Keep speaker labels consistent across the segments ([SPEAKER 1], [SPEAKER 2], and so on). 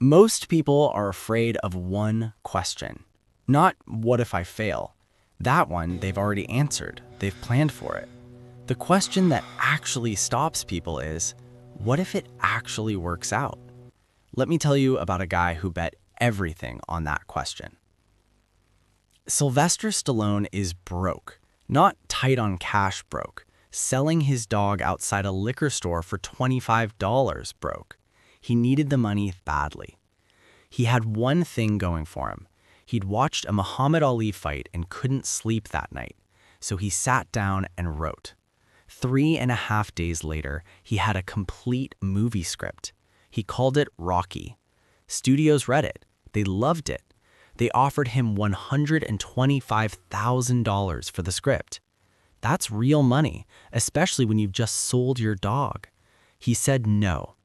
[SPEAKER 1] Most people are afraid of one question. Not, what if I fail? That one they've already answered. They've planned for it. The question that actually stops people is, what if it actually works out? Let me tell you about a guy who bet everything on that question. Sylvester Stallone is broke, not tight on cash broke, selling his dog outside a liquor store for $25 broke. He needed the money badly. He had one thing going for him. He'd watched a Muhammad Ali fight and couldn't sleep that night, so he sat down and wrote. 3.5 days later, he had a complete movie script. He called it Rocky. Studios read it. They loved it. They offered him $125,000 for the script. That's real money, especially when you've just sold your dog. He said no.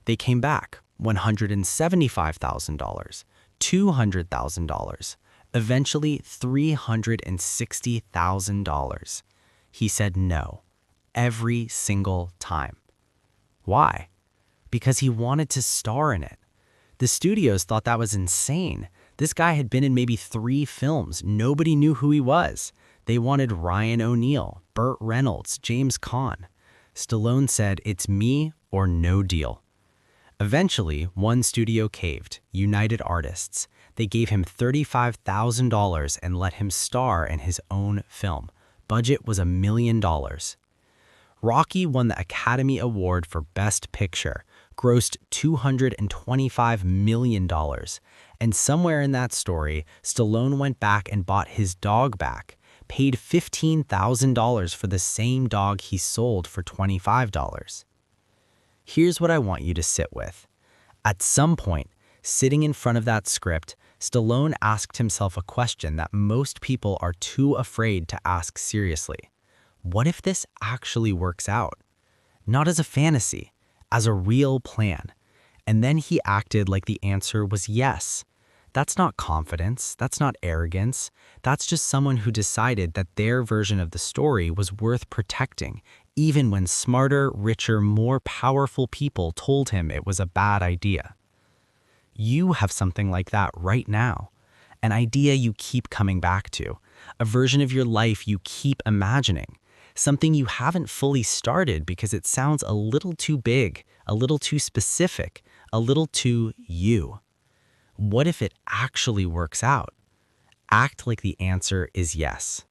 [SPEAKER 1] They came back, $175,000, $200,000, eventually $360,000. He said no, every single time. Why? Because he wanted to star in it. The studios thought that was insane. This guy had been in maybe 3 films. Nobody knew who he was. They wanted Ryan O'Neal, Burt Reynolds, James Caan. Stallone said, "It's me or no deal." Eventually, one studio caved, United Artists. They gave him $35,000 and let him star in his own film. Budget was $1 million. Rocky won the Academy Award for Best Picture, grossed $225 million. And somewhere in that story, Stallone went back and bought his dog back, paid $15,000 for the same dog he sold for $25. Here's what I want you to sit with. At some point, sitting in front of that script, Stallone asked himself a question that most people are too afraid to ask seriously. What if this actually works out? Not as a fantasy, as a real plan. And then he acted like the answer was yes. That's not confidence, that's not arrogance. That's just someone who decided that their version of the story was worth protecting, even when smarter, richer, more powerful people told him it was a bad idea. You have something like that right now. An idea you keep coming back to, a version of your life you keep imagining, something you haven't fully started because it sounds a little too big, a little too specific, a little too you. What if it actually works out? Act like the answer is yes.